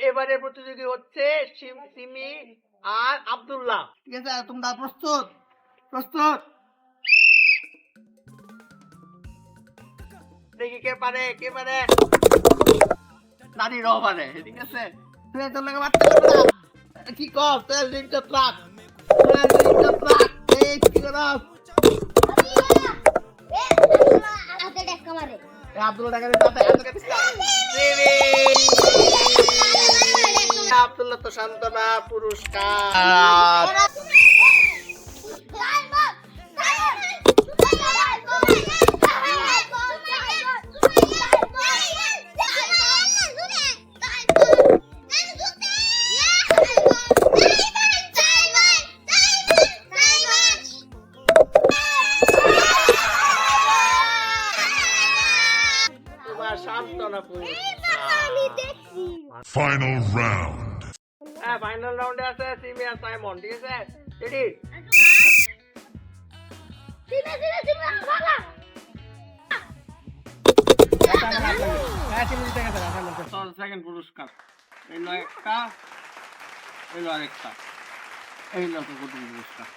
এবারে প্রতিযোগী হচ্ছে সিমি আর আব্দুল্লাহ। ঠিক আছে, তোমরা প্রস্তুত? প্রস্তুত? দেখি কে পারে, কে পারে। নারীরাও পারে, ঠিক আছে। তুই তোর লাগে মারতে পারবে না। কি কর, তুই লিঙ্কটা ট্রাক, এই কি করাস? আব্দুল্লাহ টাকা আব্দুল্লাহ তো সান্ত্বনা পুরস্কার। Final round. হ্যাঁ, ফাইনাল রাউন্ডে আছে সিমি আর সাইমন, ঠিক আছে? রেডি? সেকেন্ড পুরস্কার এই একটা, এই আরেকটা, এই পুরস্কার।